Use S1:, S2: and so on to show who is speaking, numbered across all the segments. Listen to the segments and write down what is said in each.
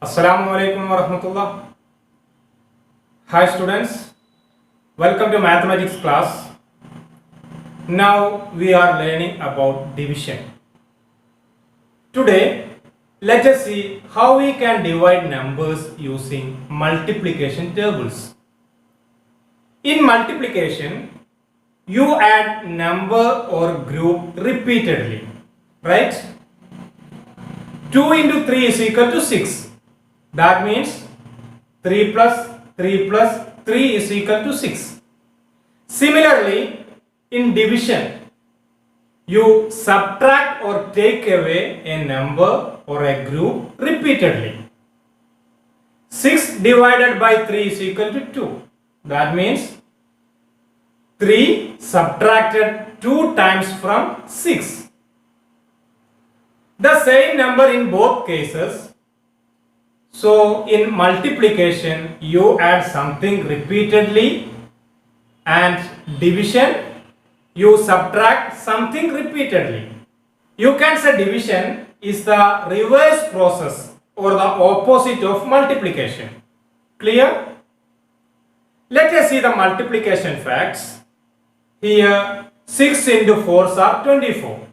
S1: Assalamu alaikum wa rahmatullah. Hi students, welcome to mathematics class. Now we are learning about division. Today let us see how we can divide numbers using multiplication tables. In multiplication, you add number or group repeatedly, right? 2 into 3 is equal to 6. That means 3 plus 3 plus 3 is equal to 6. Similarly, in division, you subtract or take away a number or a group repeatedly. 6 divided by 3 is equal to 2. That means 3 subtracted 2 times from 6. The same number in both cases. So in multiplication you add something repeatedly, and division you subtract something repeatedly. You can say division is the reverse process or the opposite of multiplication. Clear? Let us see the multiplication facts. Here 6 into 4 are 24.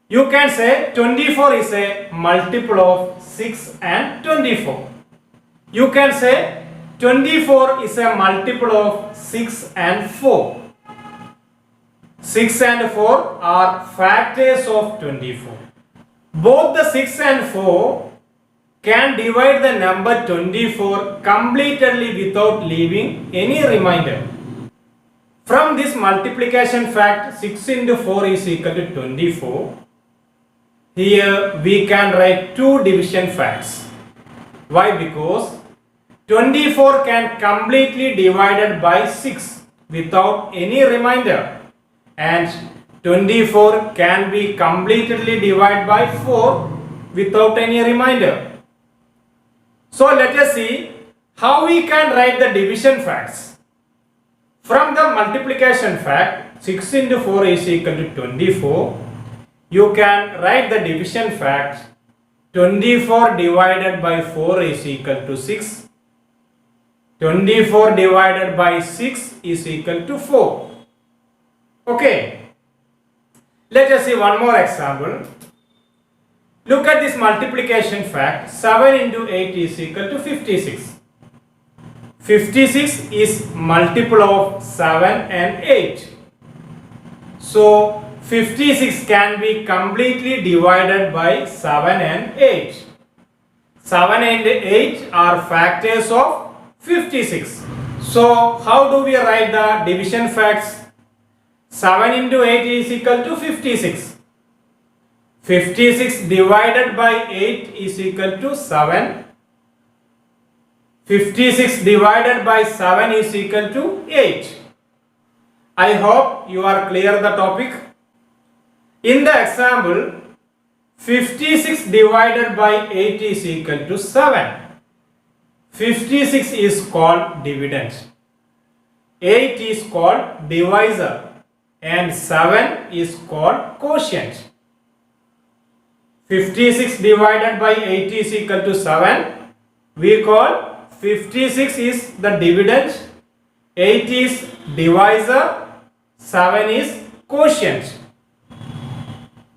S1: You can say 24 is a multiple of 6 and 24. You can say 24 is a multiple of 6 and 4. 6 and 4 are factors of 24. Both the 6 and 4 can divide the number 24 completely without leaving any remainder. From this multiplication fact, 6 into 4 is equal to 24. Here we can write two division facts. Why? Because 24 can completely divided by 6 without any remainder, and 24 can be completely divided by 4 without any remainder. So let us see how we can write the division facts. From the multiplication fact, 6 into 4 is equal to 24. You can write the division fact. 24 divided by 4 is equal to 6. 24 divided by 6 is equal to 4. Okay. Let us see one more example. Look at this multiplication fact. 7 into 8 is equal to 56. 56 is multiple of 7 and 8. So 56 can be completely divided by 7 and 8. 7 and 8 are factors of 56. So how do we write the division facts? 7 into 8 is equal to 56. 56 divided by 8 is equal to 7. 56 divided by 7 is equal to 8. I hope you are clear the topic. In the example, 56 divided by 8 is equal to 7. 56 is called dividend. 8 is called divisor. And 7 is called quotient. 56 divided by 8 is equal to 7. We call 56 is the dividend, 8 is divisor, 7 is quotient.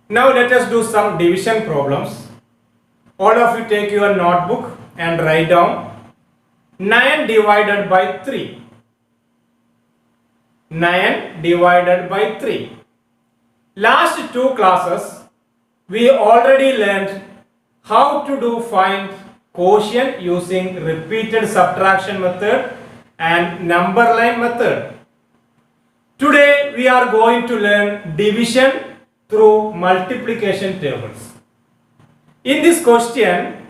S1: Now let us do some division problems. All of you take your notebook and write down 9 divided by 3. 9 divided by 3. Last two classes we already learned how to do find quotient using repeated subtraction method and number line method. Today we are going to learn division through multiplication tables. In this question,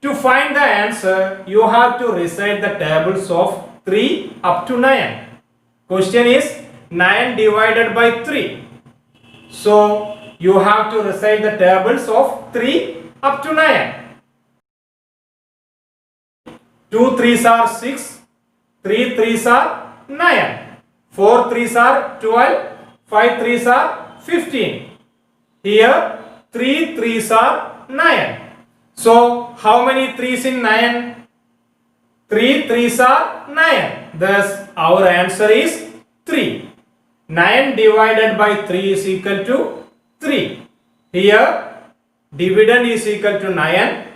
S1: to find the answer, you have to recite the tables of 3 up to 9. Question is 9 divided by 3. So you have to recite the tables of 3 up to 9. 2 3s are 6, 3 3s are 9, 4 3s are 12, 5 3s are 15. Here 3 3s are 9. So how many 3's in 9? 3 3's are 9. Thus, our answer is 3. 9 divided by 3 is equal to 3. Here, dividend is equal to 9.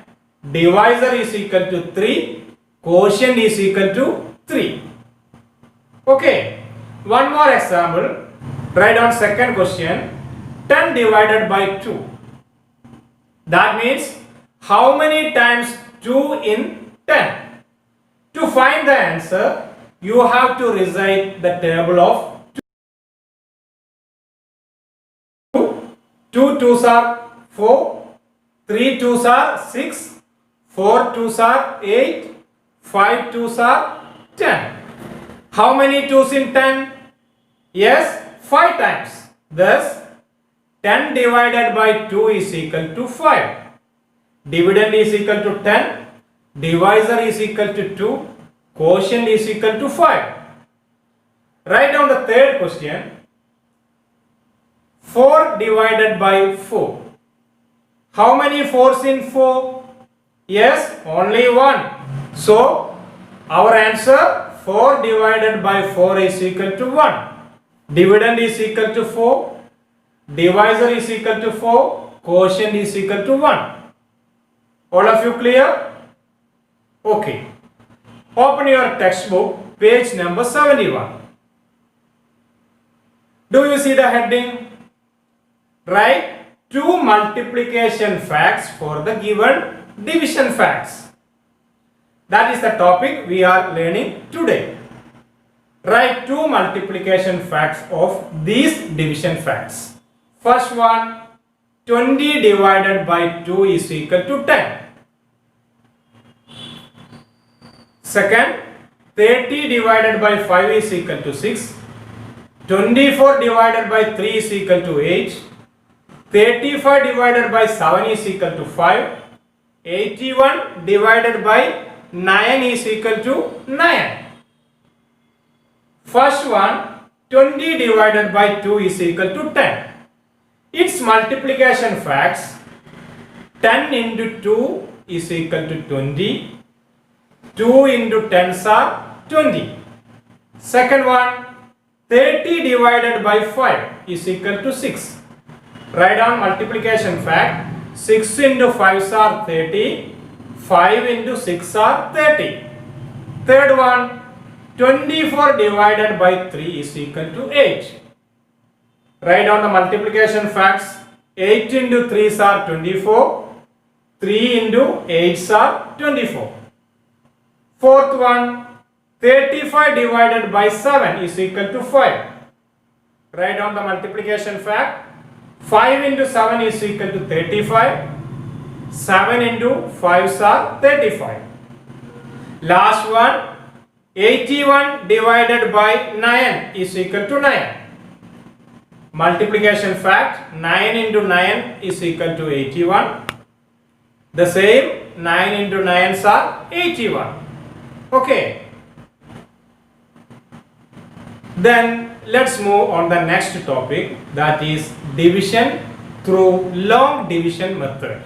S1: Divisor is equal to 3. Quotient is equal to 3. Okay. One more example. Write down second question. 10 divided by 2. That means how many times 2 in 10? To find the answer, you have to recite the table of 2. 2 2's are 4. 3 2's are 6. 4 2's are 8. 5 2's are 10. How many 2's in 10? Yes, 5 times. Thus, 10 divided by 2 is equal to 5. Dividend is equal to 10. Divisor is equal to 2. Quotient is equal to 5. Write down the third question. 4 divided by 4. How many 4's in 4? Yes, only 1. So, our answer 4 divided by 4 is equal to 1. Dividend is equal to 4. Divisor is equal to 4. Quotient is equal to 1. All of you clear? Okay. Open your textbook, page number 71. Do you see the heading? Write 2 multiplication facts for the given division facts. That is the topic we are learning today. Write 2 multiplication facts of these division facts. First one, 20 divided by 2 is equal to 10. Second, 30 divided by 5 is equal to 6. 24 divided by 3 is equal to 8. 35 divided by 7 is equal to 5. 81 divided by 9 is equal to 9. First one, 20 divided by 2 is equal to 10. Its multiplication facts, 10 into 2 is equal to 20. 2 into 10's are 20. Second one, 30 divided by 5 is equal to 6. Write down multiplication fact. 6 into 5's are 30. 5 into 6 are 30. Third one, 24 divided by 3 is equal to 8. Write down the multiplication facts. 8 into 3's are 24. 3 into 8's are 24. Fourth one, 35 divided by 7 is equal to 5. Write down the multiplication fact. 5 into 7 is equal to 35. 7 into 5's are 35. Last one, 81 divided by 9 is equal to 9. Multiplication fact, 9 into 9 is equal to 81. The same, 9 into 9's are 81. Okay. Then let's move on the next topic, that is division through long division method.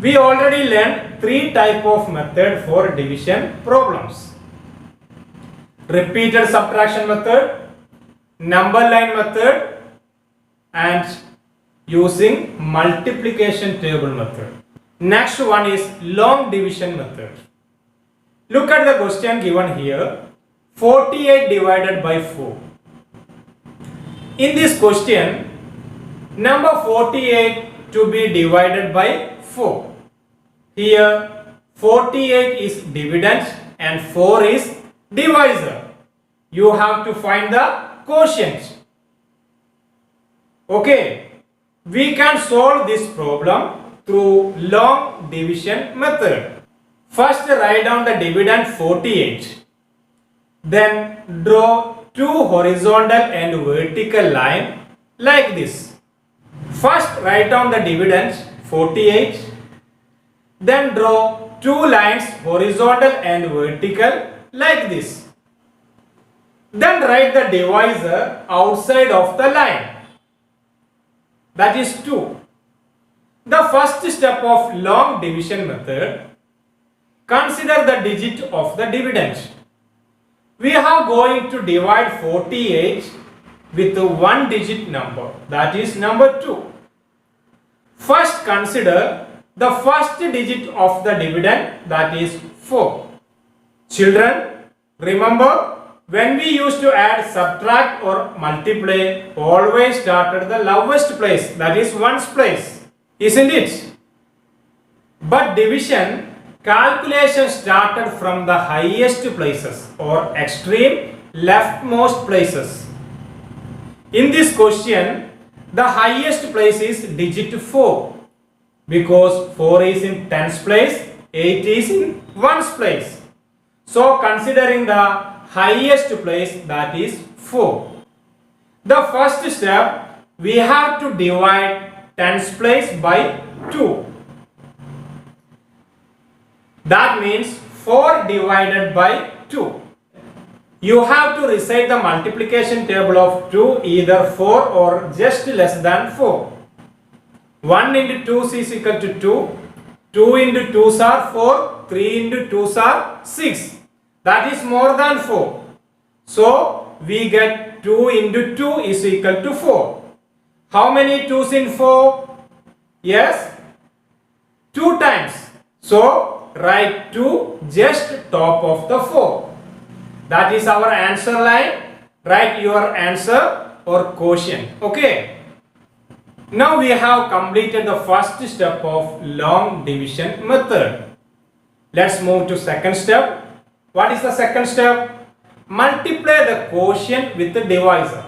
S1: We already learned 3 types of method for division problems. Repeated subtraction method, number line method, and using multiplication table method. Next one is long division method. Look at the question given here. 48 divided by 4. In this question, number 48 to be divided by 4. Here 48 is dividend and 4 is divisor. You have to find the quotient. Okay, we can solve this problem through long division method. First, write down the dividend 48. Then draw 2 horizontal and vertical line like this. First, write down the dividend 48. Then draw 2 lines horizontal and vertical like this. Then write the divisor outside of the line. That is 2. The first step of long division method, consider the digit of the dividend. We are going to divide 48 with one digit number, that is number 2. First consider the first digit of the dividend, that is 4. Children, remember when we used to add, subtract or multiply, always start at the lowest place, that is ones place, isn't it? But division calculation started from the highest places or extreme leftmost places. In this question, the highest place is digit 4 because 4 is in tens place, 8 is in ones place. So considering the highest place, that is 4. The first step, we have to divide tens place by 2. That means 4 divided by 2. You have to recite the multiplication table of 2 either 4 or just less than 4. 1 into 2 is equal to 2. 2 into 2s are 4. 3 into 2s are 6. That is more than 4. So we get 2 into 2 is equal to 4. How many 2s in 4? Yes, 2 times. So write 2 just top of the 4. That is our answer line. Write your answer or quotient. Okay. Now we have completed the first step of long division method. Let's move to second step. What is the second step? Multiply the quotient with the divisor.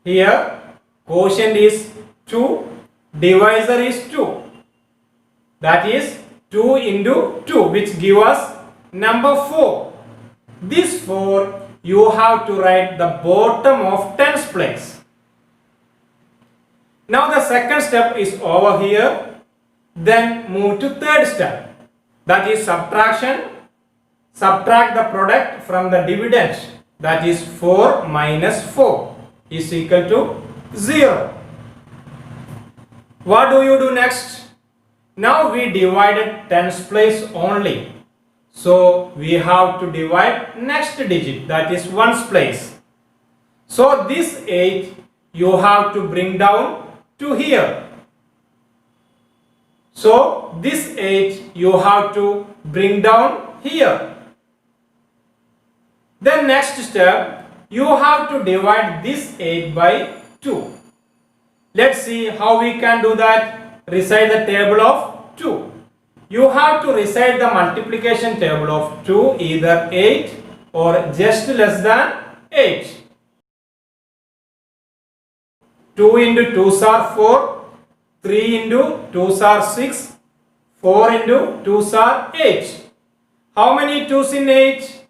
S1: Here quotient is 2, divisor is 2. That is 2 into 2, which give us number 4. This 4 you have to write the bottom of tens place. Now the second step is over here. Then move to third step. That is subtraction. Subtract the product from the dividend. That is 4 minus 4 is equal to 0. What do you do next? Now we divided tens place only. So we have to divide next digit, that is ones place. So this 8 you have to bring down to here. So this 8 you have to bring down here. Then next step, you have to divide this 8 by 2. Let's see how we can do that. Recite the table of 2. You have to recite the multiplication table of 2 either 8 or just less than 8. 2 into 2s are 4, 3 into 2s are 6, 4 into 2s are 8. How many 2s in 8?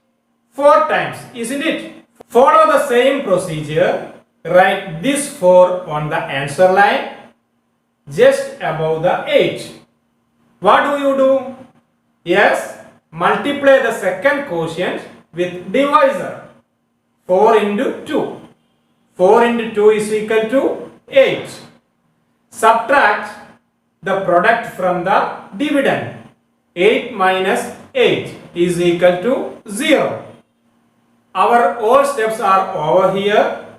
S1: 4 times, isn't it? Follow the same procedure. Write this 4 on the answer line just above the 8. What do you do? Yes, multiply the second quotient with divisor. 4 into 2. 4 into 2 is equal to 8. Subtract the product from the dividend. 8 minus 8 is equal to 0. Our all steps are over here.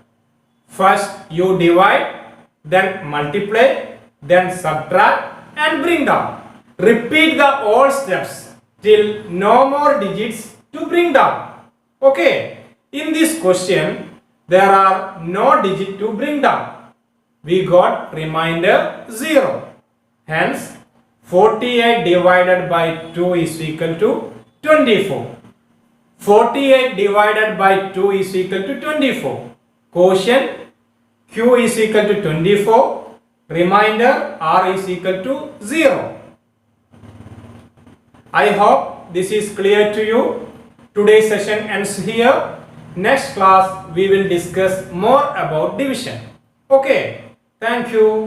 S1: First you divide, then multiply, then subtract and bring down. Repeat the all steps till no more digits to bring down. Okay. In this question, there are no digit to bring down. We got remainder 0. Hence, 48 divided by 2 is equal to 24. 48 divided by 2 is equal to 24. Quotient Q is equal to 24. Remainder R is equal to 0. I hope this is clear to you. Today's session ends here. Next class we will discuss more about division. Okay. Thank you.